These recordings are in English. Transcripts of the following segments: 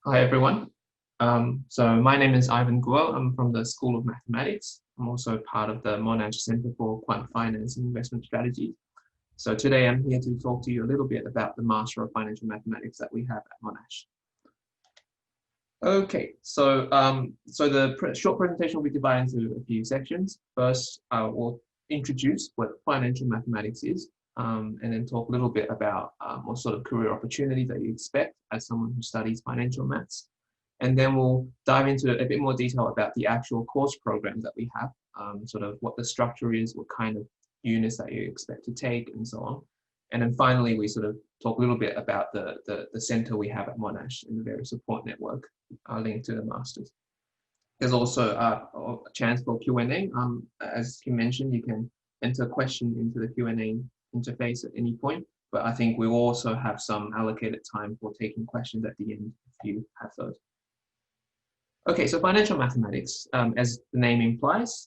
Hi, everyone. So my name is Ivan Guo. I'm from the School of Mathematics. I'm also part of the Monash Center for Quant Finance and Investment Strategies. So today I'm here to talk to you a little bit about the Master of Financial Mathematics that we have at Monash. Okay, so the short presentation will be divided into a few sections. First, I will introduce what financial mathematics is, and then talk a little bit about what sort of career opportunities that you expect as someone who studies financial maths. And then we'll dive into a bit more detail about the actual course programs that we have, sort of what the structure is, what kind of units that you expect to take, and so on. And then finally, we sort of talk a little bit about the center we have at Monash and the various support network linked to the masters. There's also a chance for Q&A. As you mentioned, you can enter a question into the Q&A interface at any point, but I think we will also have some allocated time for taking questions at the end if you have those. Okay, so financial mathematics, as the name implies,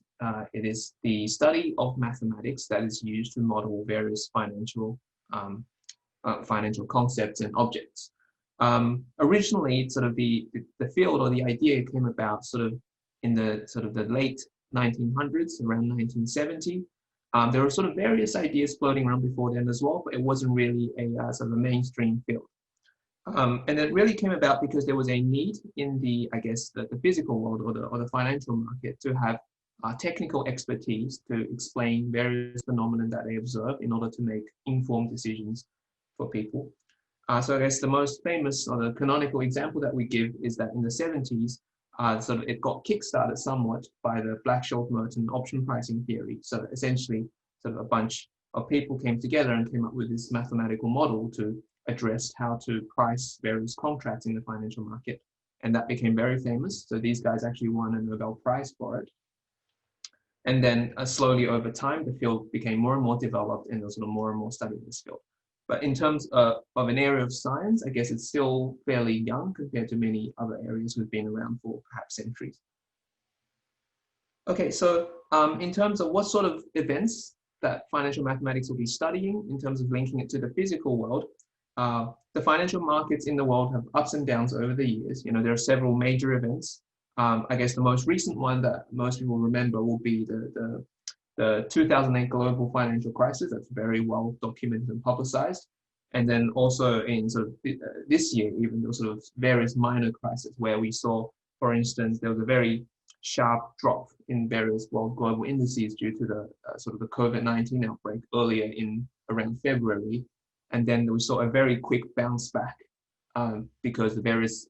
it is the study of mathematics that is used to model various financial concepts and objects. Originally, sort of the field or the idea came about sort of in the late 1900s, around 1970. There were sort of various ideas floating around before then as well, but it wasn't really a sort of a mainstream field. And it really came about because there was a need in the, I guess, the physical world or the financial market to have technical expertise to explain various phenomena that they observe in order to make informed decisions for people. So I guess the most famous or the canonical example that we give is that in the 70s, sort of it got kickstarted somewhat by the Black-Scholes-Merton option pricing theory. So essentially, sort of a bunch of people came together and came up with this mathematical model to address how to price various contracts in the financial market. And that became very famous. So these guys actually won a Nobel Prize for it. And then slowly over time, the field became more and more developed and there was sort of more and more study in this field. But in terms of an area of science, I guess it's still fairly young compared to many other areas we've been around for perhaps centuries. Okay, so in terms of what sort of events that financial mathematics will be studying in terms of linking it to the physical world, the financial markets in the world have ups and downs over the years. You know, there are several major events. I guess the most recent one that most people remember will be the 2008 global financial crisis. That's very well documented and publicized. And then also in sort of this year, even there were sort of various minor crises where we saw, for instance, there was a very sharp drop in various world global indices due to the sort of the COVID-19 outbreak earlier in around February. And then we saw a very quick bounce back because the various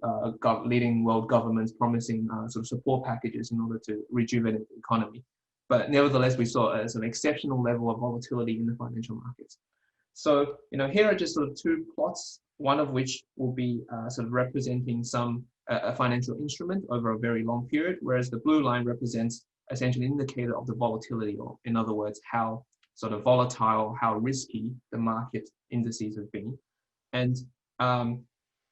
leading world governments promising sort of support packages in order to rejuvenate the economy. But nevertheless, we saw a sort of exceptional level of volatility in the financial markets. So, you know, here are just sort of two plots, one of which will be sort of representing a financial instrument over a very long period, whereas the blue line represents essentially an indicator of the volatility, or in other words, how sort of volatile, how risky the market indices have been. And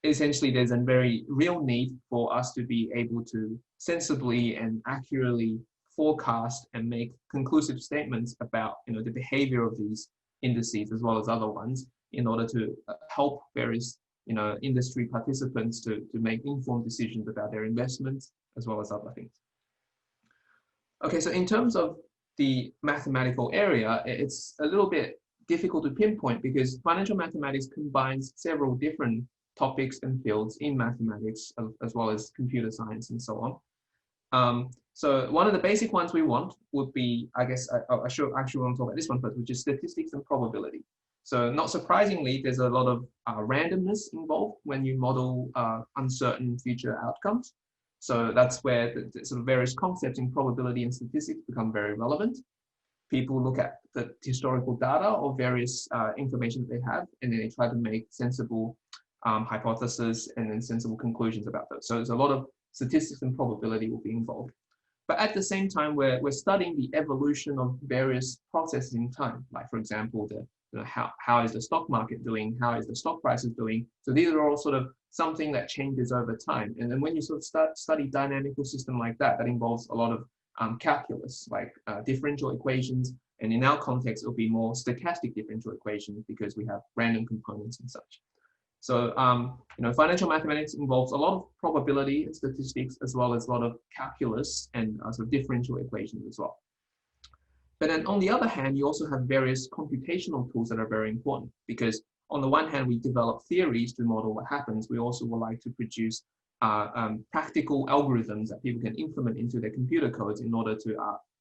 essentially, there's a very real need for us to be able to sensibly and accurately forecast and make conclusive statements about, you know, the behavior of these indices as well as other ones in order to help various, you know, industry participants to make informed decisions about their investments as well as other things. Okay, so in terms of the mathematical area, it's a little bit difficult to pinpoint because financial mathematics combines several different topics and fields in mathematics as well as computer science and so on. So one of the basic ones we want would be, I guess, I should actually want to talk about this one first, which is statistics and probability. So not surprisingly, there's a lot of randomness involved when you model uncertain future outcomes. So that's where the sort of various concepts in probability and statistics become very relevant. People look at the historical data or various information that they have, and then they try to make sensible hypotheses and then sensible conclusions about those. So there's a lot of statistics and probability will be involved. But at the same time, we're studying the evolution of various processes in time. Like, for example, how is the stock market doing? How is the stock prices doing? So these are all sort of something that changes over time. And then when you sort of study dynamical system like that, that involves a lot of calculus, like differential equations. And in our context, it'll be more stochastic differential equations because we have random components and such. So, financial mathematics involves a lot of probability and statistics, as well as a lot of calculus and sort of differential equations as well. But then on the other hand, you also have various computational tools that are very important, because on the one hand, we develop theories to model what happens. We also would like to produce practical algorithms that people can implement into their computer codes in order to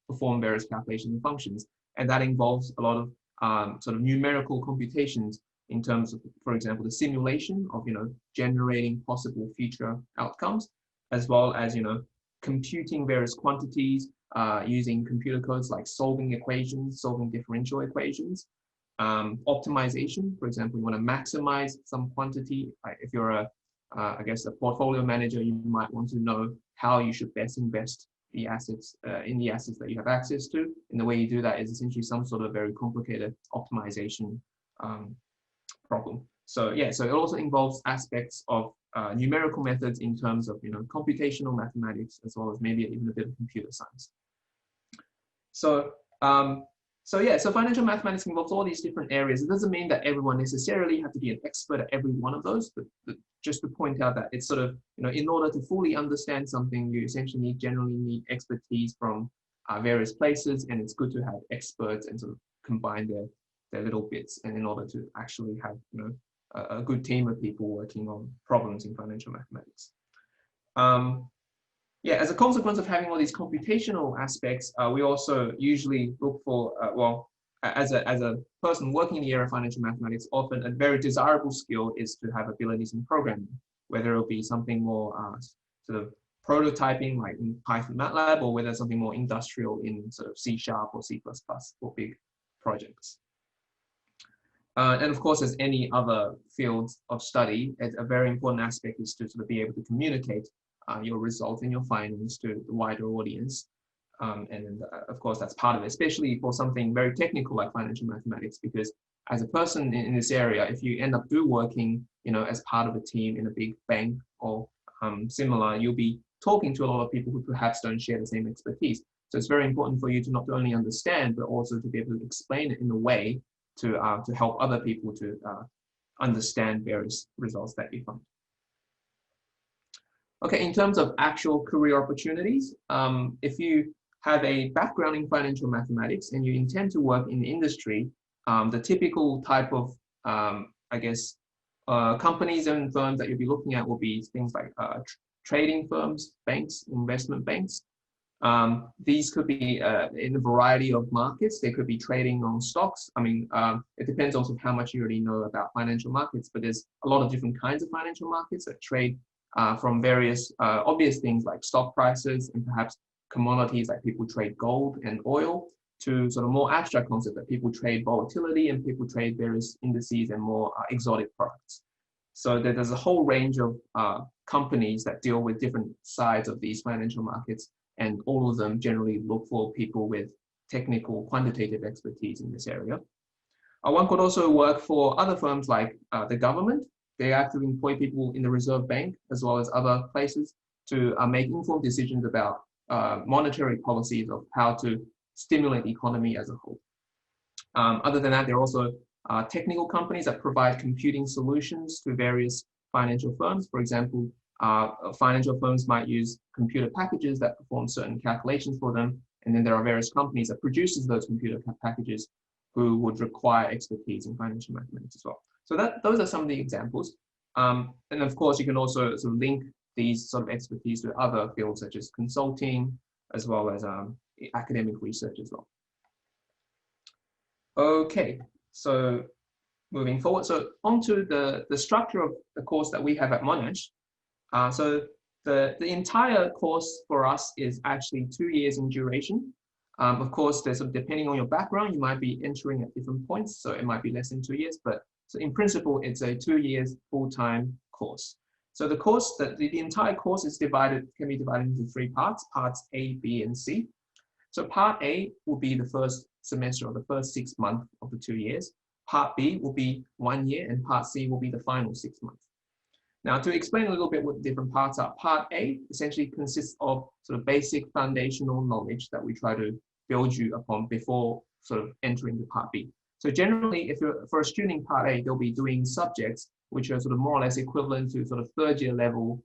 perform various calculation functions. And that involves a lot of sort of numerical computations in terms of, for example, the simulation of, generating possible future outcomes, as well as, computing various quantities, using computer codes like solving equations, solving differential equations, optimization. For example, you want to maximize some quantity. If you're I guess a portfolio manager, you might want to know how you should best invest the assets in the assets that you have access to. And the way you do that is essentially some sort of very complicated optimization problem. So yeah, so it also involves aspects of numerical methods in terms of computational mathematics, as well as maybe even a bit of computer science. So so financial mathematics involves all these different areas. It doesn't mean that everyone necessarily have to be an expert at every one of those, but just to point out that it's sort of, in order to fully understand something, you essentially generally need expertise from various places, and it's good to have experts and sort of combine their little bits, and in order to actually have, a good team of people working on problems in financial mathematics. Yeah, as a consequence of having all these computational aspects, we also usually look for, as a person working in the area of financial mathematics, often a very desirable skill is to have abilities in programming, whether it'll be something more sort of prototyping like in Python, MATLAB, or whether something more industrial in sort of C# or C++ for big projects. And of course, as any other field of study, a very important aspect is to sort of be able to communicate your results and your findings to the wider audience. And of course, that's part of it, especially for something very technical like financial mathematics, because as a person in this area, if you end up working, as part of a team in a big bank or similar, you'll be talking to a lot of people who perhaps don't share the same expertise. So it's very important for you to not only understand, but also to be able to explain it in a way to help other people to understand various results that you find. Okay, in terms of actual career opportunities, if you have a background in financial mathematics and you intend to work in the industry, the typical type of, I guess, companies and firms that you'll be looking at will be things like trading firms, banks, investment banks. These could be in a variety of markets. They could be trading on stocks. I mean, it depends also how much you already know about financial markets, but there's a lot of different kinds of financial markets that trade from various obvious things like stock prices and perhaps commodities, like people trade gold and oil, to sort of more abstract concepts that people trade volatility and people trade various indices and more exotic products. So there's a whole range of companies that deal with different sides of these financial markets, and all of them generally look for people with technical quantitative expertise in this area. One could also work for other firms like the government. They actually employ people in the Reserve Bank as well as other places to make informed decisions about monetary policies of how to stimulate the economy as a whole. Other than that, there are also technical companies that provide computing solutions to various financial firms. For example, financial firms might use computer packages that perform certain calculations for them. And then there are various companies that produces those computer packages who would require expertise in financial mathematics as well. So those are some of the examples. And of course, you can also sort of link these sort of expertise to other fields such as consulting, as well as academic research as well. Okay, so moving forward, so onto the structure of the course that we have at Monash. So the entire course for us is actually 2 years in duration. Of course, there's depending on your background, you might be entering at different points, so it might be less than 2 years, but so in principle, it's a 2 years full-time course. So the course, the entire course is can be divided into 3 parts, parts A, B, and C. So part A will be the first semester or the first 6 months of the 2 years. Part B will be 1 year, and part C will be the final 6 months. Now, to explain a little bit what the different parts are, part A essentially consists of sort of basic foundational knowledge that we try to build you upon before sort of entering the part B. So generally, if you're for a student in part A, they'll be doing subjects which are sort of more or less equivalent to sort of third-year level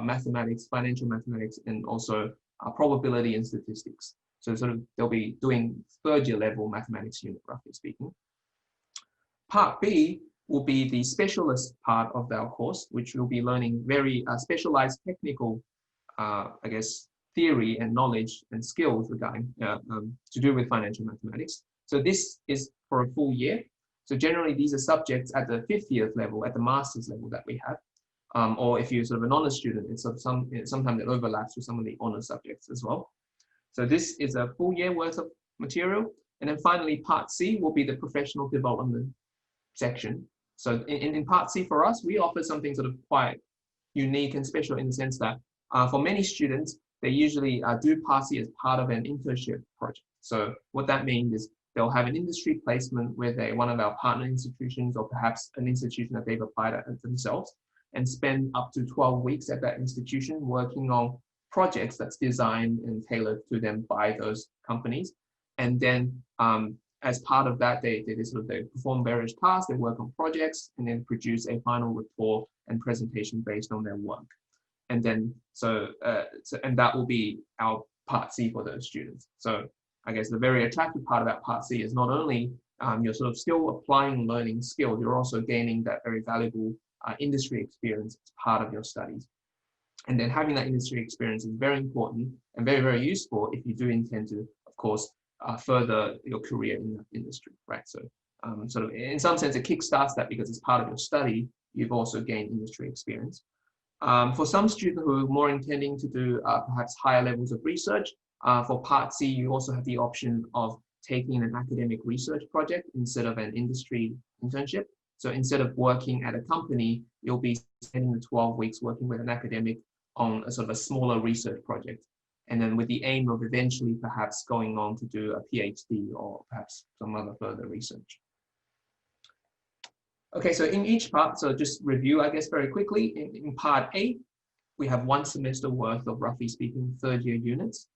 mathematics, financial mathematics, and also probability and statistics. So sort of they'll be doing third-year level mathematics unit, roughly speaking. Part B will be the specialist part of our course, which will be learning very specialized technical, I guess, theory and knowledge and skills regarding to do with financial mathematics. So this is for a full year. So generally, these are subjects at the 5th year level, at the master's level that we have. Or if you're sort of an honors student, it's sort of sometimes it overlaps with some of the honors subjects as well. So this is a full year worth of material. And then finally, part C will be the professional development section. So in part C for us, we offer something sort of quite unique and special in the sense that for many students, they usually do part C as part of an internship project. So what that means is they'll have an industry placement with one of our partner institutions or perhaps an institution that they've applied at themselves and spend up to 12 weeks at that institution working on projects that's designed and tailored to them by those companies. And then as part of that, they perform various tasks, they work on projects, and then produce a final report and presentation based on their work. And then, and that will be our part C for those students. So I guess the very attractive part about part C is not only you're sort of still applying learning skills, you're also gaining that very valuable industry experience as part of your studies. And then having that industry experience is very important and very, very useful if you do intend to, of course, further your career in the industry, right? So sort of in some sense, it kickstarts that because it's part of your study, you've also gained industry experience. For some students who are more intending to do perhaps higher levels of research, for part C, you also have the option of taking an academic research project instead of an industry internship. So instead of working at a company, you'll be spending the 12 weeks working with an academic on a sort of a smaller research project. And then with the aim of eventually perhaps going on to do a PhD or perhaps some other further research. Okay, so in each part, so just review, I guess, very quickly. In part A, we have 1 semester worth of, roughly speaking, third-year units.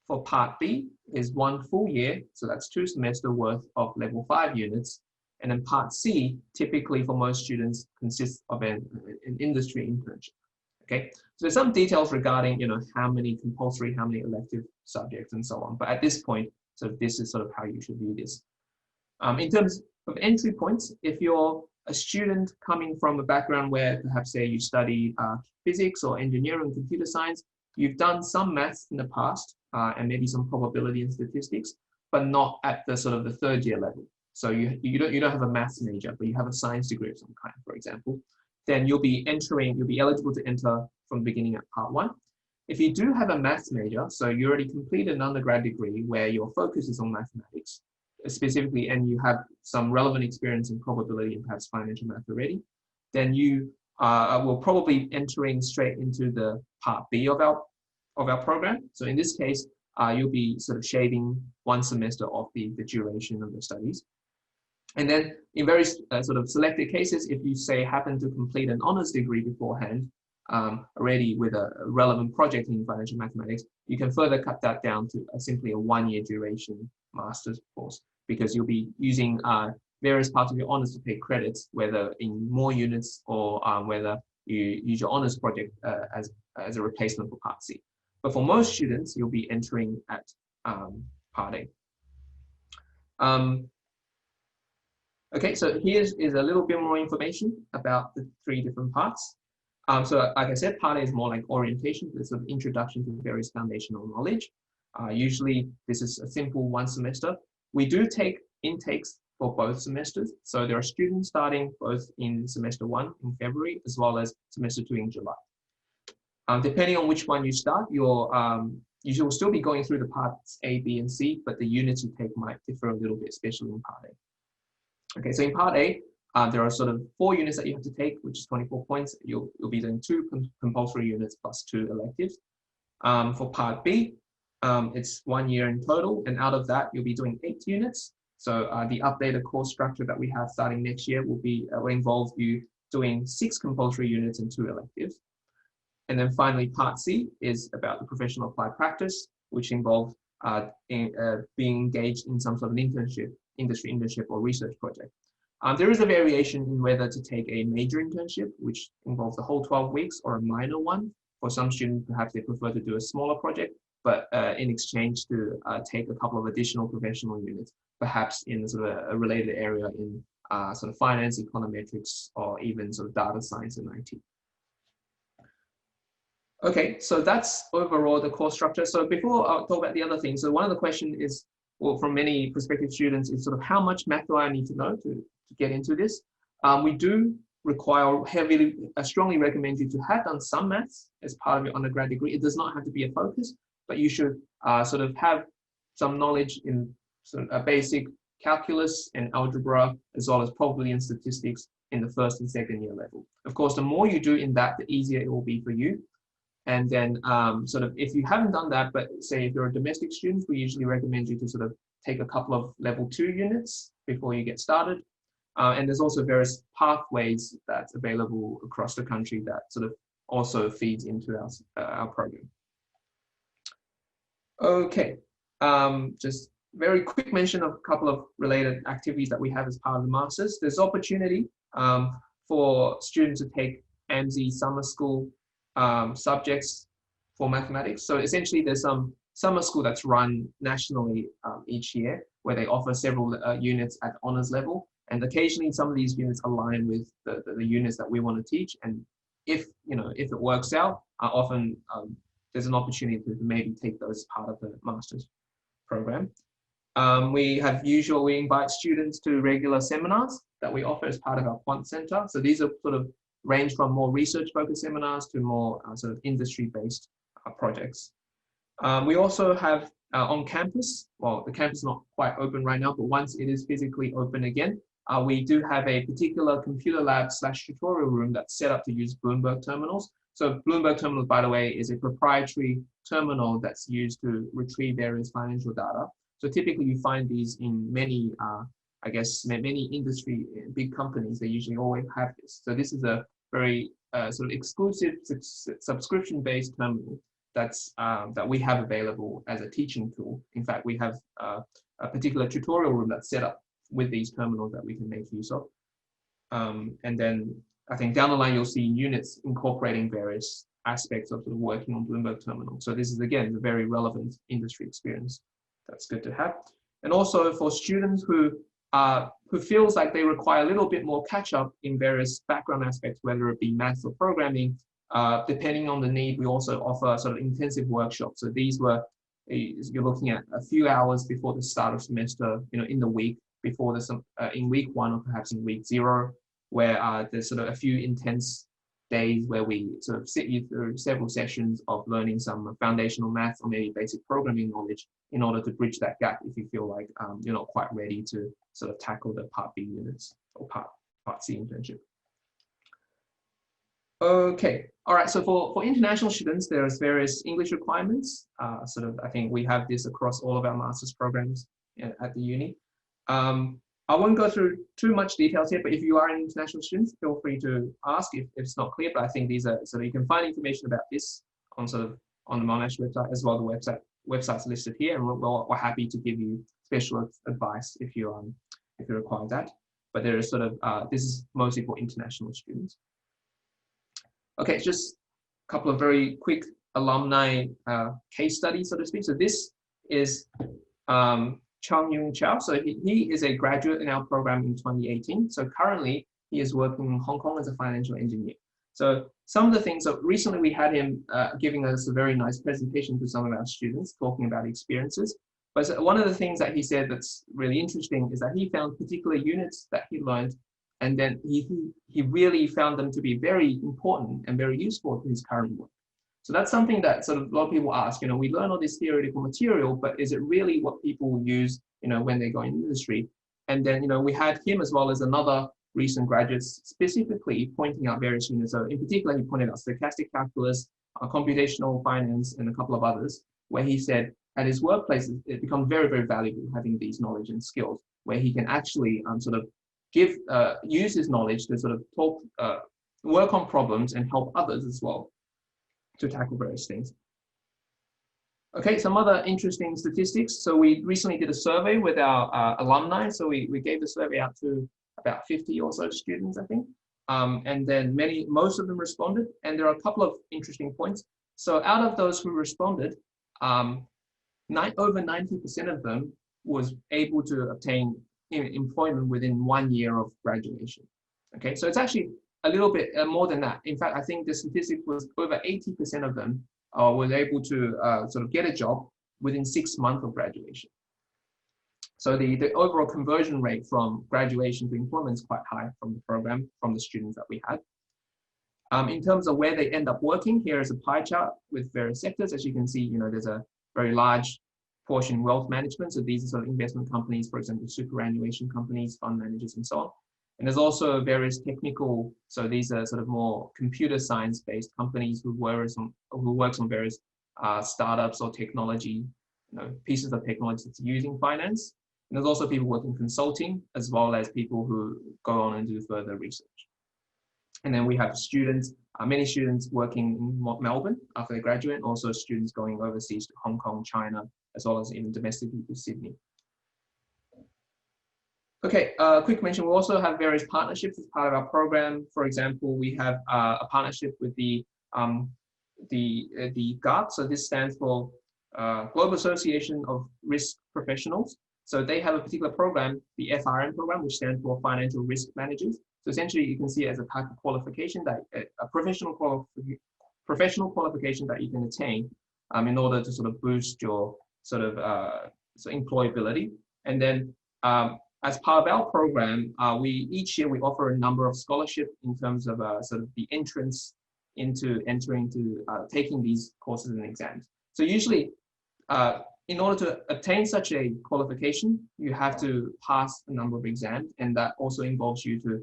For part B is 1 full year, so that's 2 semester worth of level 5 units. And then part C, typically for most students, consists of an industry internship. Okay, so there's some details regarding, how many compulsory, how many elective subjects, and so on. But at this point, so this is sort of how you should view this. In terms of entry points, if you're a student coming from a background where perhaps say you study physics or engineering, computer science, you've done some maths in the past and maybe some probability and statistics, but not at the sort of the 3rd year level. So you don't have a maths major, but you have a science degree of some kind, for example. Then you'll be eligible to enter from the beginning at part 1. If you do have a maths major, so you already completed an undergrad degree where your focus is on mathematics, specifically, and you have some relevant experience in probability and perhaps financial math already, then you will probably entering straight into the part B of our program. So in this case, you'll be sort of shaving 1 semester off the duration of the studies. And then in very sort of selected cases, if you say happen to complete an honors degree beforehand, already with a relevant project in financial mathematics, you can further cut that down to simply a 1-year duration master's course, because you'll be using various parts of your honors to pay credits, whether in more units or whether you use your honors project as a replacement for part C. But for most students, you'll be entering at part A. Okay, so here is a little bit more information about the 3 different parts. So like I said, part A is more like orientation, the sort of introduction to various foundational knowledge. Usually this is a simple 1 semester. We do take intakes for both semesters. So there are students starting both in semester 1 in February, as well as semester 2 in July. Depending on which one you start, you will still be going through the parts A, B, and C, but the units you take might differ a little bit, especially in part A. Okay, so in part A, there are sort of 4 units that you have to take, which is 24 points. You'll be doing 2 compulsory units plus 2 electives. For part B, it's 1 year in total, and out of that, you'll be doing 8 units. So the updated course structure that we have starting next year will involve you doing 6 compulsory units and 2 electives. And then finally, part C is about the professional applied practice, which involves being engaged in some sort of internship, industry internship or research project. There is a variation in whether to take a major internship, which involves the whole 12 weeks, or a minor one. For some students, perhaps they prefer to do a smaller project, but in exchange to take a couple of additional professional units, perhaps in sort of a related area in sort of finance, econometrics, or even sort of data science and IT. Okay, so that's overall the course structure. So before I talk about the other things, so one of the questions is, well, from many prospective students, is sort of how much math do I need to know to get into this? We do require strongly recommend you to have done some maths as part of your undergrad degree. It does not have to be a focus, but you should sort of have some knowledge in sort of a basic calculus and algebra, as well as probably in statistics in the first and second year level. Of course, the more you do in that, the easier it will be for you. And then sort of if you haven't done that, but say if you're a domestic student, we usually recommend you to sort of take a couple of level 2 units before you get started. And there's also various pathways that's available across the country that sort of also feeds into our program. Okay, just very quick mention of a couple of related activities that we have as part of the Masters. There's opportunity for students to take AMSI summer school subjects for mathematics. So essentially there's some summer school that's run nationally each year where they offer several units at honors level. And occasionally some of these units align with the units that we want to teach. And if it works out, often there's an opportunity to maybe take those as part of the master's program. We invite students to regular seminars that we offer as part of our quant center. So these are sort of range from more research-focused seminars to more sort of industry-based projects. We also have on campus, well, the campus is not quite open right now, but once it is physically open again, we do have a particular computer lab / tutorial room that's set up to use Bloomberg terminals. So Bloomberg terminals, by the way, is a proprietary terminal that's used to retrieve various financial data. So typically you find these in many, I guess, many industry, big companies, they usually always have this. So this is a very sort of exclusive subscription-based terminal that's, that we have available as a teaching tool. In fact, we have a particular tutorial room that's set up with these terminals that we can make use of. And then I think down the line, you'll see units incorporating various aspects of sort of working on Bloomberg terminal. So this is, again, a very relevant industry experience. That's good to have. And also for students who feels like they require a little bit more catch up in various background aspects, whether it be maths or programming, depending on the need, we also offer sort of intensive workshops. So these were, you're looking at a few hours before the start of semester, in the week, before in week 1 or perhaps in week 0, where there's sort of a few intense days where we sort of sit you through several sessions of learning some foundational maths or maybe basic programming knowledge in order to bridge that gap if you feel like you're not quite ready to sort of tackle the Part B units or Part C internship. Okay, all right, so for international students, there's various English requirements. I think we have this across all of our master's programs at the uni. I won't go through too much details here, but if you are an international student, feel free to ask if it's not clear. But I think these are, so you can find information about this on the Monash website, as well as the websites listed here, and we're happy to give you special advice if you require that. But there is this is mostly for international students. Okay, just a couple of very quick alumni case studies, so to speak. So this is Chung Yung Chow. So he is a graduate in our program in 2018. So currently he is working in Hong Kong as a financial engineer. So some of the things, so recently we had him giving us a very nice presentation to some of our students talking about experiences. But one of the things that he said that's really interesting is that he found particular units that he learned, and then he really found them to be very important and very useful to his current work. So that's something that sort of a lot of people ask, we learn all this theoretical material, but is it really what people use, when they go in industry? And then, we had him as well as another recent graduate specifically pointing out various units. So in particular, he pointed out stochastic calculus, computational finance, and a couple of others, where he said at his workplace, it becomes very, very valuable having these knowledge and skills, where he can actually use his knowledge to sort of work on problems and help others as well to tackle various things. Okay, some other interesting statistics. So we recently did a survey with our alumni. So we gave the survey out to about 50 or so students, I think. And then most of them responded. And there are a couple of interesting points. So out of those who responded, over 90% of them was able to obtain employment within 1 year of graduation. Okay, so it's actually a little bit more than that. In fact, I think the statistic was over 80% of them was able to sort of get a job within 6 months of graduation. So the overall conversion rate from graduation to employment is quite high from the program, from the students that we had. In terms of where they end up working, here is a pie chart with various sectors. As you can see, there's a very large portion wealth management. So these are sort of investment companies, for example, superannuation companies, fund managers, and so on. And there's also various technical, so these are sort of more computer science-based companies who works on various startups or technology, pieces of technology that's using finance. And there's also people working consulting, as well as people who go on and do further research. And then we have students, many students working in Melbourne after they graduate, and also students going overseas to Hong Kong, China, as well as even domestically to Sydney. Okay, quick mention, we also have various partnerships as part of our program. For example, we have a partnership with the GART, so this stands for Global Association of Risk Professionals. So they have a particular program, the FRM program, which stands for Financial Risk Managers. So essentially, you can see it as a type of qualification, that a professional qualification that you can attain in order to sort of boost your sort of employability. And then as part of our program, each year we offer a number of scholarships in terms of sort of the entrance into taking these courses and exams. So usually, in order to obtain such a qualification, you have to pass a number of exams, and that also involves you to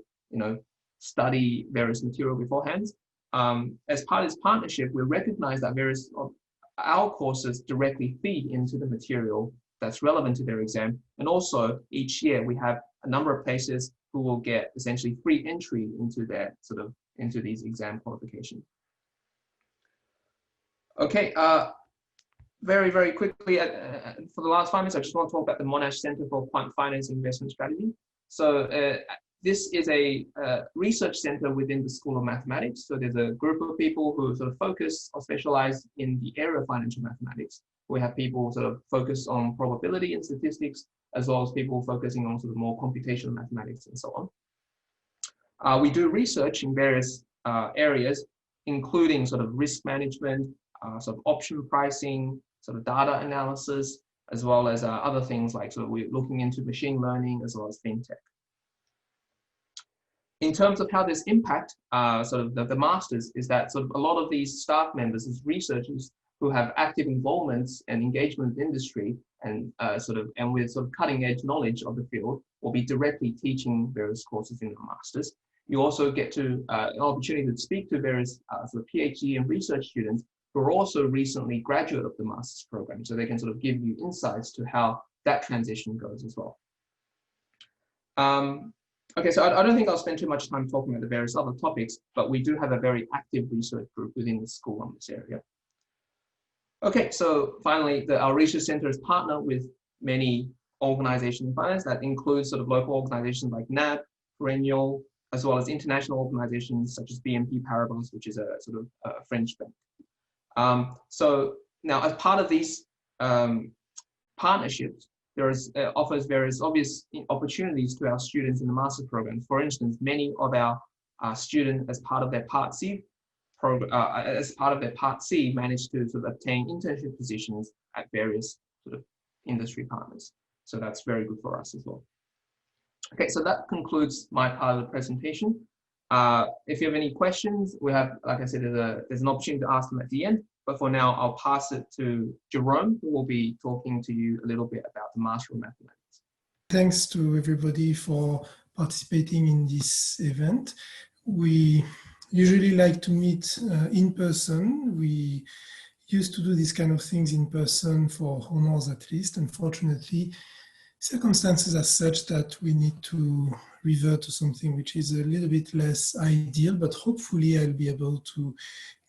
study various material beforehand. As part of this partnership, we recognize that various of our courses directly feed into the material that's relevant to their exam. And also each year we have a number of places who will get essentially free entry into into these exam qualifications. Okay, very, very quickly, for the last 5 minutes, I just want to talk about the Monash Center for Quant Finance Investment Strategy. So this is a research center within the School of Mathematics. So there's a group of people who sort of focus or specialize in the area of financial mathematics. We have people sort of focus on probability and statistics, as well as people focusing on sort of more computational mathematics and so on. We do research in various areas, including sort of risk management, sort of option pricing, sort of data analysis, as well as other things like we're looking into machine learning as well as fintech. In terms of how this impact the masters, is that sort of a lot of these staff members as researchers who have active involvements and engagement with industry and with sort of cutting edge knowledge of the field will be directly teaching various courses in the masters. You also get to an opportunity to speak to various sort of PhD and research students who are also recently graduate of the master's program, so they can sort of give you insights to how that transition goes as well. Okay, so I don't think I'll spend too much time talking about the various other topics, but we do have a very active research group within the school on this area. Okay, so finally, our research center is partnered with many organizations in finance. That includes sort of local organizations like NAB, Perennial, as well as international organizations such as BNP Paribas, which is a sort of a French bank. So now, as part of these partnerships, there offers various obvious opportunities to our students in the master's program. For instance, many of our students, as part of their Part C program, managed to sort of obtain internship positions at various sort of industry partners. So that's very good for us as well. Okay, so that concludes my part of the presentation. If you have any questions, we have, like I said, there's an opportunity to ask them at the end. But for now, I'll pass it to Jerome, who will be talking to you a little bit about the Master of Mathematics. Thanks to everybody for participating in this event. We usually like to meet in person. We used to do these kind of things in person for honors at least. Unfortunately, circumstances are such that we need to revert to something which is a little bit less ideal, but hopefully I'll be able to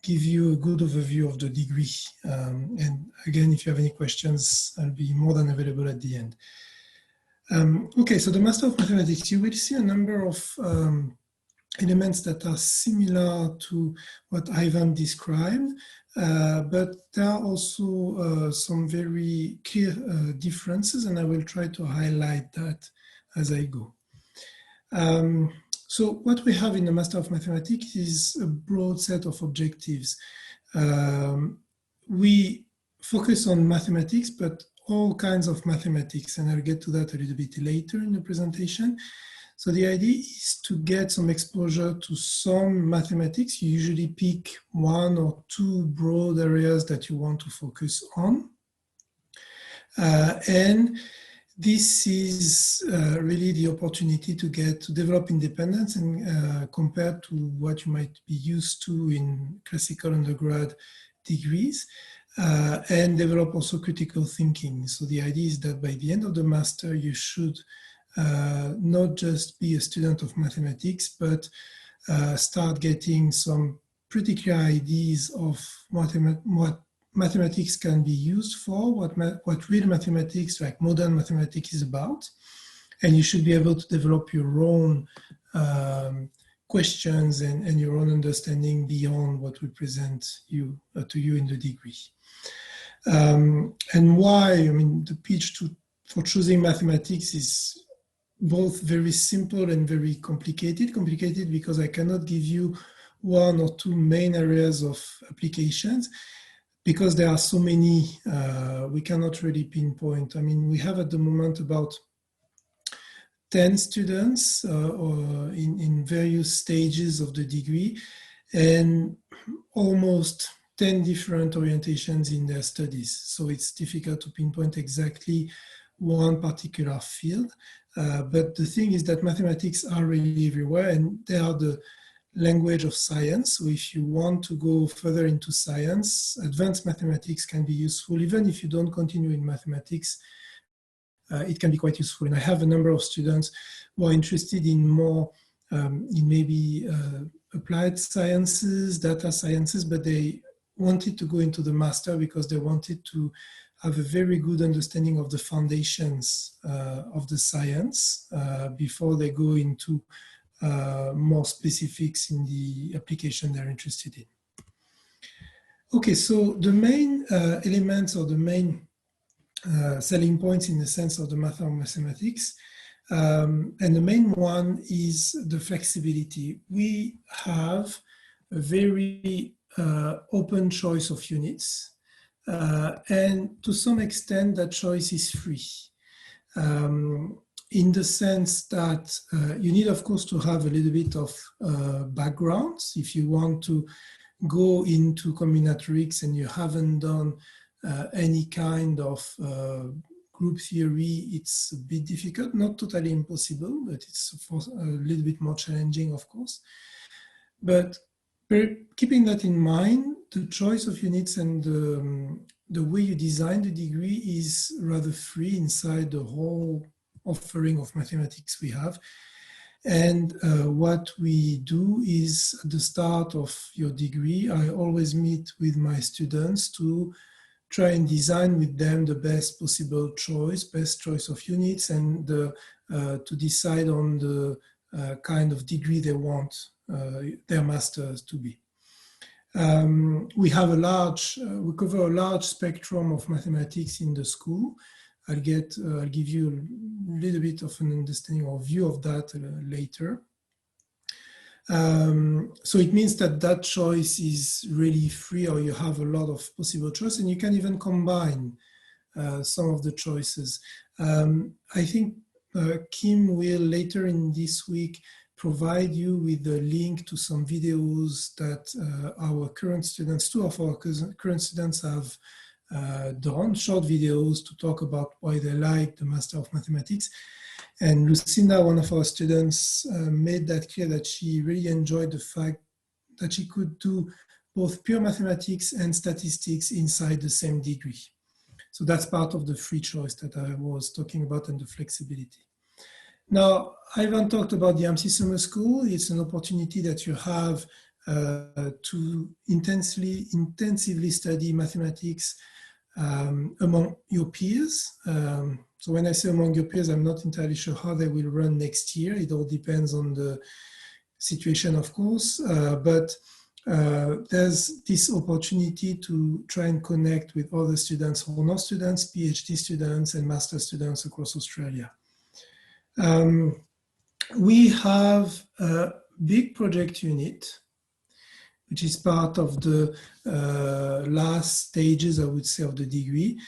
give you a good overview of the degree. And again, if you have any questions, I'll be more than available at the end. Okay, so the Master of Mathematics, you will see a number of elements that are similar to what Ivan described, but there are also some very clear differences, and I will try to highlight that as I go. So what we have in the Master of Mathematics is a broad set of objectives. We focus on mathematics, but all kinds of mathematics, and I'll get to that a little bit later in the presentation. So the idea is to get some exposure to some mathematics. You usually pick one or two broad areas that you want to focus on. And this is really the opportunity to develop independence and compared to what you might be used to in classical undergrad degrees, and develop also critical thinking. So the idea is that by the end of the master, you should not just be a student of mathematics, but start getting some pretty clear ideas of what mathematics can be used for, what real mathematics, like modern mathematics, is about. And you should be able to develop your own questions and your own understanding beyond what we present to you in the degree. And why, I mean, the pitch for choosing mathematics is both very simple and very complicated. Complicated because I cannot give you one or two main areas of applications, because there are so many, we cannot really pinpoint. I mean, we have at the moment about 10 students in various stages of the degree, and almost 10 different orientations in their studies. So it's difficult to pinpoint exactly one particular field. But the thing is that mathematics are really everywhere, and they are the language of science. So if you want to go further into science, advanced mathematics can be useful. Even if you don't continue in mathematics, it can be quite useful. And I have a number of students who are interested in more, in maybe applied sciences, data sciences, but they wanted to go into the master because they wanted to have a very good understanding of the foundations of the science before they go into more specifics in the application they're interested in. Okay, so the main elements or the main selling points in the sense of the Master of Mathematics, and the main one is the flexibility. We have a very open choice of units, and to some extent that choice is free. In the sense that you need, of course, to have a little bit of backgrounds. If you want to go into combinatorics and you haven't done any kind of group theory, it's a bit difficult, not totally impossible, but it's a little bit more challenging, of course. But keeping that in mind, the choice of units and the way you design the degree is rather free inside the whole offering of mathematics we have. And what we do is at the start of your degree, I always meet with my students to try and design with them the best possible choice, best choice of units, and to decide on the kind of degree they want their masters to be. We have we cover a large spectrum of mathematics in the school. I'll give you a little bit of an understanding or view of that later. So it means that choice is really free, or you have a lot of possible choice, and you can even combine some of the choices. I think Kim will later in this week provide you with a link to some videos that our current students, two of our current students have done, short videos to talk about why they like the Master of Mathematics. And Lucinda, one of our students, made that clear that she really enjoyed the fact that she could do both pure mathematics and statistics inside the same degree. So that's part of the free choice that I was talking about and the flexibility. Now, Ivan talked about the MC Summer School. It's an opportunity that you have to intensively study mathematics among your peers. So when I say among your peers, I'm not entirely sure how they will run next year. It all depends on the situation, of course, but there's this opportunity to try and connect with other students, honors students, PhD students, and master students across Australia. We have a big project unit, which is part of the last stages, I would say, of the degree.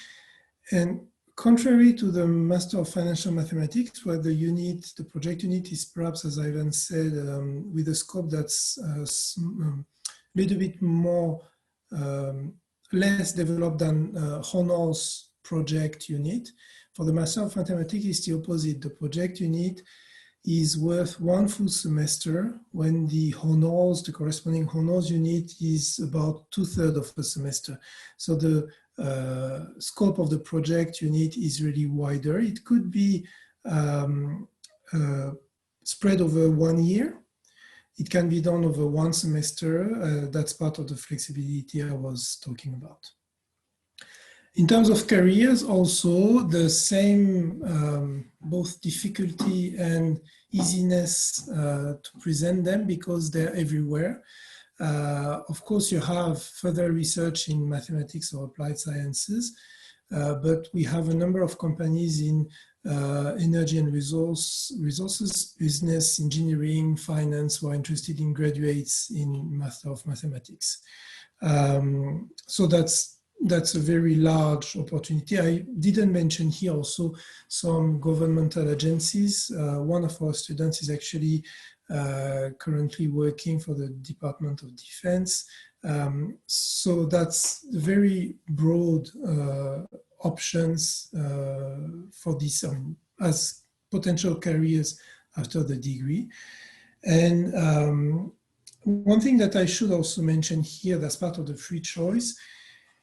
And contrary to the Master of Financial Mathematics, where the project unit is perhaps, as Ivan said, with a scope that's a little bit more, less developed than honors project unit. For the Master of Mathematics, it's the opposite. The project unit is worth one full semester when the honors, the corresponding honors unit is about 2/3 of a semester. So the scope of the project unit is really wider. It could be spread over 1 year. It can be done over 1 semester. That's part of the flexibility I was talking about. In terms of careers, also the same both difficulty and easiness to present them because they're everywhere. Of course, you have further research in mathematics or applied sciences, but we have a number of companies in energy and resources, business, engineering, finance who are interested in graduates in Master of Mathematics. So that's a very large opportunity. I didn't mention here also some governmental agencies. One of our students is actually currently working for the Department of Defense. So that's very broad options for this as potential careers after the degree. And one thing that I should also mention here that's part of the free choice,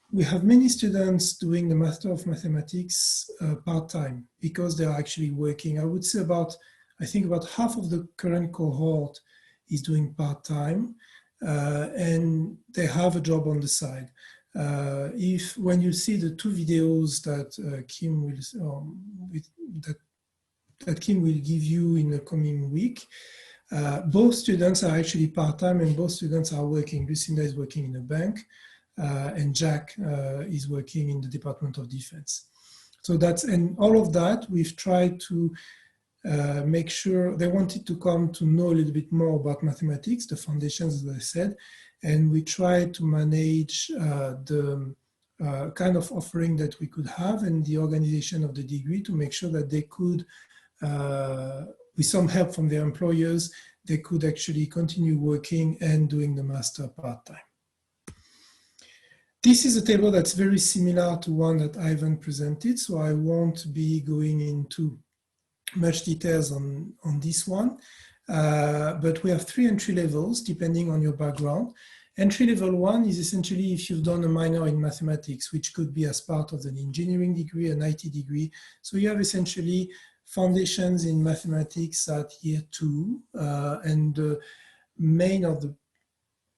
we have many students doing the Master of Mathematics part-time because they are actually working. I would say I think about half of the current cohort is doing part-time and they have a job on the side. When you see the 2 videos that Kim will give you in the coming week, both students are actually part-time and both students are working. Lucinda is working in a bank. And Jack is working in the Department of Defense. So and all of that, we've tried to make sure they wanted to come to know a little bit more about mathematics, the foundations, as I said, and we tried to manage the kind of offering that we could have and the organization of the degree to make sure that they could, with some help from their employers, they could actually continue working and doing the master part-time. This is a table that's very similar to one that Ivan presented, so I won't be going into much details on this one. But we have 3 entry levels depending on your background. Entry level 1 is essentially if you've done a minor in mathematics, which could be as part of an engineering degree, an IT degree. So you have essentially foundations in mathematics at year 2, and the main of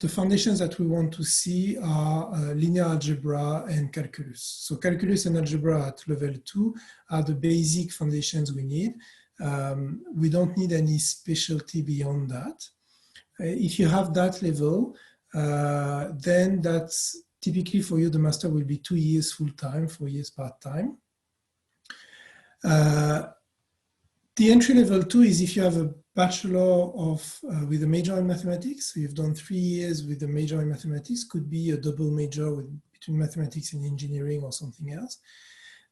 the foundations that we want to see are linear algebra and calculus. So calculus and algebra at level 2 are the basic foundations we need. We don't need any specialty beyond that. If you have that level, then that's typically for you, the master will be 2 years full-time, 4 years part-time. The entry level 2 is if you have a bachelor with a major in mathematics. So you've done 3 years with a major in mathematics, could be a double major between mathematics and engineering or something else.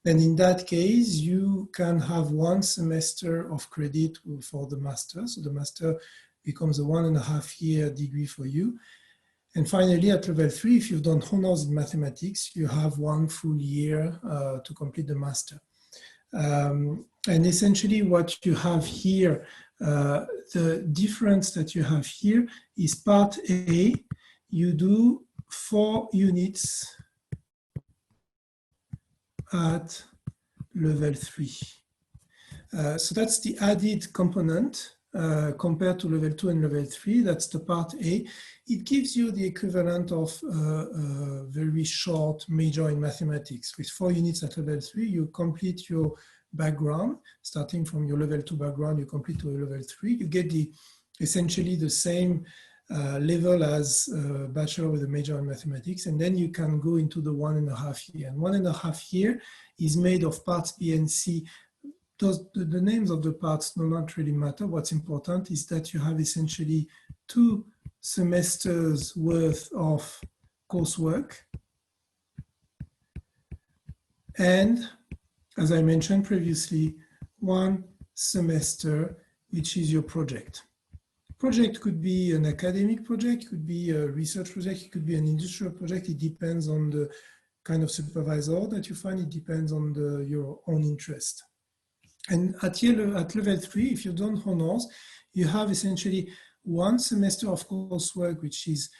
Then in that case, you can have 1 semester of credit for the master. So the master becomes a 1.5 year degree for you. And finally, at level 3, if you've done honors in mathematics, you have 1 full year to complete the master. And essentially what you have here, the difference that you have here is part A, you do 4 units at level 3. So that's the added component compared to level 2 and level 3. That's the part A. It gives you the equivalent of a very short major in mathematics. With 4 units at level 3, you complete your background. Starting from your level 2 background, you complete to a level 3. You get essentially the same level as bachelor with a major in mathematics, and then you can go into the 1.5 year. And 1.5 year is made of parts B and C. The names of the parts do not really matter. What's important is that you have essentially 2 semesters worth of coursework. And as I mentioned previously, 1 semester, which is your project. Project could be an academic project, could be a research project, it could be an industrial project. It depends on the kind of supervisor that you find. It depends on your own interest. And at level 3, if you've done honors, you have essentially 1 semester of coursework which is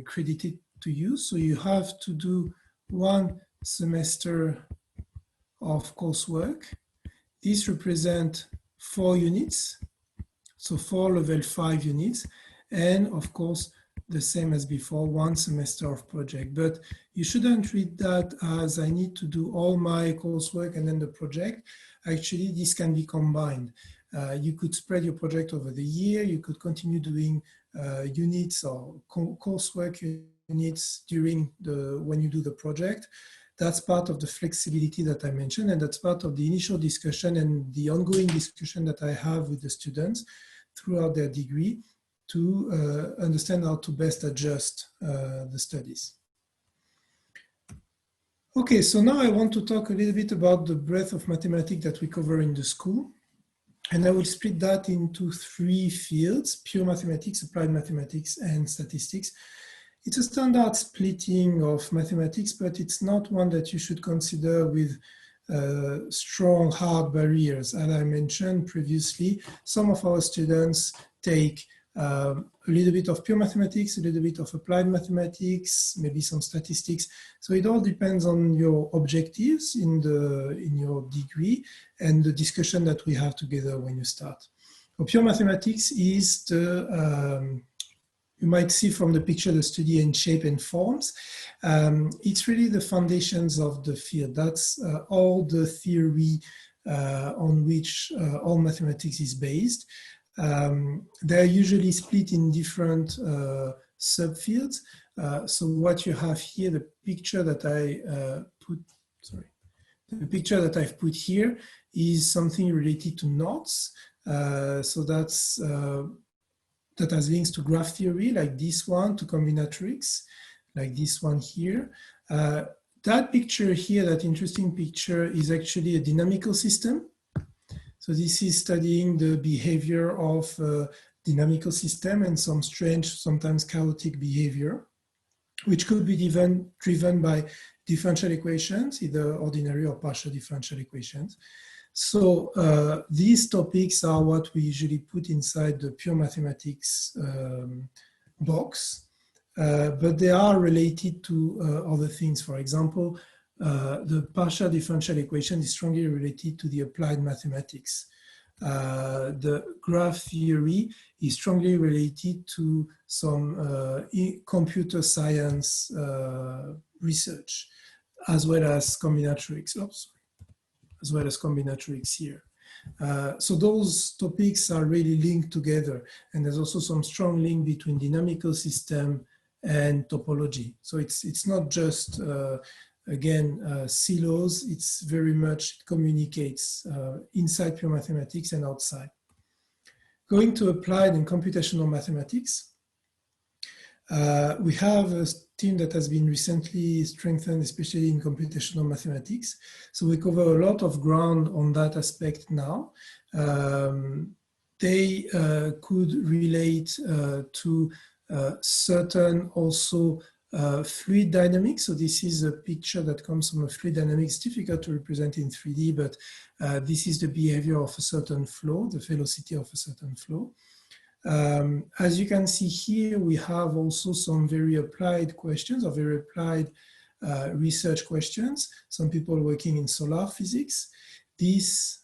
credited to you. So you have to do 1 semester of coursework. These represent 4 units, so 4 level 5 units, and of course the same as before, 1 semester of project. But you shouldn't read that as I need to do all my coursework and then the project. Actually, this can be combined. You could spread your project over the year. You could continue doing units or coursework units when you do the project. That's part of the flexibility that I mentioned, and that's part of the initial discussion and the ongoing discussion that I have with the students throughout their degree to understand how to best adjust the studies. Okay, so now I want to talk a little bit about the breadth of mathematics that we cover in the school. And I will split that into 3 fields: pure mathematics, applied mathematics, and statistics. It's a standard splitting of mathematics, but it's not one that you should consider with strong, hard barriers. As I mentioned previously, some of our students take a little bit of pure mathematics, a little bit of applied mathematics, maybe some statistics. So it all depends on your objectives in your degree and the discussion that we have together when you start. So pure mathematics is you might see from the picture the study in shape and forms. It's really the foundations of the field. That's all the theory on which all mathematics is based. They're usually split in different subfields. So what you have here, the picture that I've put here is something related to knots. So that has links to graph theory, like this one, to combinatorics, like this one here. That picture here, that interesting picture, is actually a dynamical system. So this is studying the behavior of a dynamical system and some strange, sometimes chaotic behavior, which could be driven by differential equations, either ordinary or partial differential equations. So these topics are what we usually put inside the pure mathematics box, but they are related to other things. For example, the partial differential equation is strongly related to the applied mathematics. The graph theory is strongly related to some computer science research, as well as combinatorics. As well as combinatorics here. So those topics are really linked together. And there's also some strong link between dynamical system and topology. So it's not just, silos, it's very much communicates inside pure mathematics and outside. Going to applied and computational mathematics, we have a team that has been recently strengthened, especially in computational mathematics. So we cover a lot of ground on that aspect now. They could relate to certain also fluid dynamics. So this is a picture that comes from a fluid dynamics, difficult to represent in 3D, but this is the behavior of a certain flow, the velocity of a certain flow. As you can see here, we have also some very applied questions or very applied research questions. Some people working in solar physics. This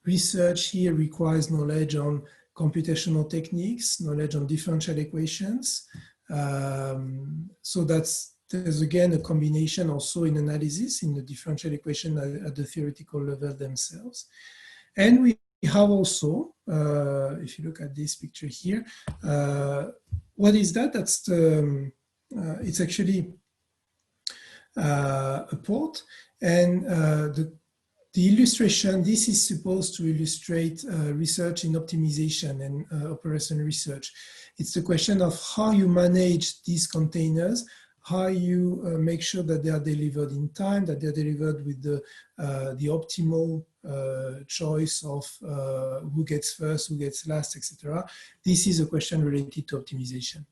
research here requires knowledge on computational techniques, knowledge on differential equations. So there's again a combination also in analysis in the differential equation at the theoretical level themselves. And we have also, if you look at this picture here, what is that? That's the, it's actually a port, and the illustration, this is supposed to illustrate research in optimization and operational research. It's the question of how you manage these containers, how you make sure that they are delivered in time, that they're delivered with the optimal choice of who gets first, who gets last, etc. This is a question related to optimization.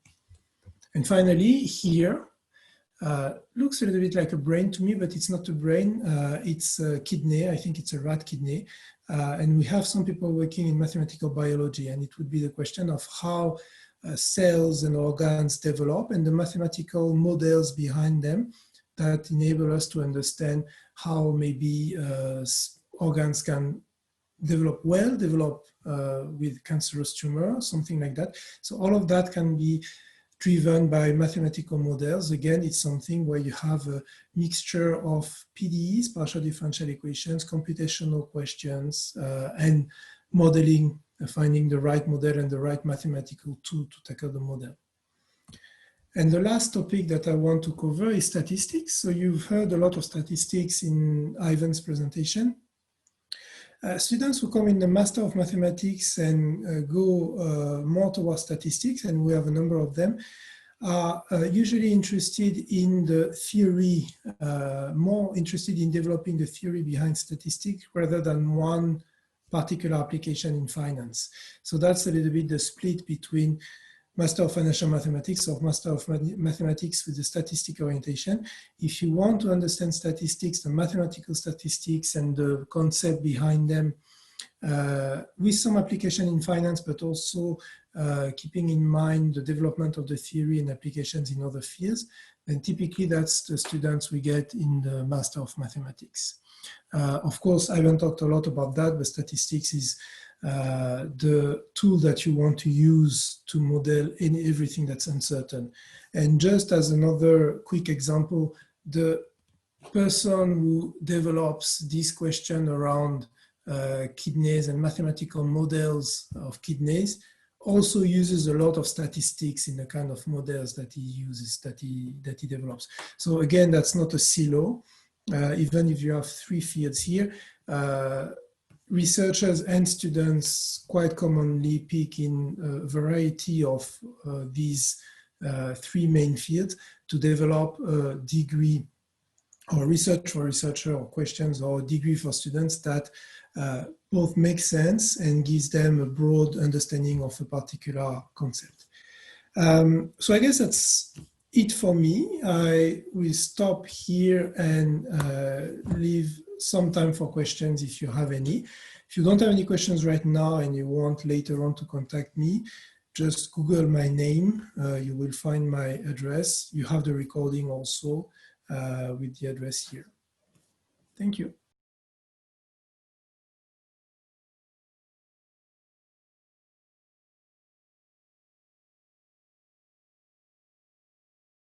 And finally, here, looks a little bit like a brain to me, but it's not a brain. It's a kidney. I think it's a rat kidney. And we have some people working in mathematical biology, and it would be the question of how cells and organs develop and the mathematical models behind them that enable us to understand how maybe organs can develop well, develop with cancerous tumor, something like that. So all of that can be driven by mathematical models. Again, it's something where you have a mixture of PDEs, partial differential equations, computational questions, and modeling, finding the right model and the right mathematical tool to tackle the model. And the last topic that I want to cover is statistics. So you've heard a lot of statistics in Ivan's presentation. Students who come in the Master of Mathematics and go more towards statistics, and we have a number of them, are usually interested in the theory, more interested in developing the theory behind statistics rather than one particular application in finance. So that's a little bit the split between Master of Financial Mathematics or Master of Mathematics with the statistic orientation. If you want to understand statistics, the mathematical statistics and the concept behind them, with some application in finance, but also keeping in mind the development of the theory and applications in other fields, then typically that's the students we get in the Master of Mathematics. Of course, I haven't talked a lot about that, but statistics is the tool that you want to use to model everything that's uncertain. And just as another quick example, the person who develops this question around kidneys and mathematical models of kidneys also uses a lot of statistics in the kind of models that he uses, that he develops. So again, that's not a silo. Even if you have three fields here, researchers and students quite commonly pick in a variety of these three main fields to develop a degree or research for researcher or questions or degree for students that both make sense and gives them a broad understanding of a particular concept. So I guess that's it for me. I will stop here and leave some time for questions if you have any. If you don't have any questions right now and you want later on to contact me, just Google my name. You will find my address. You have the recording also with the address here. Thank you.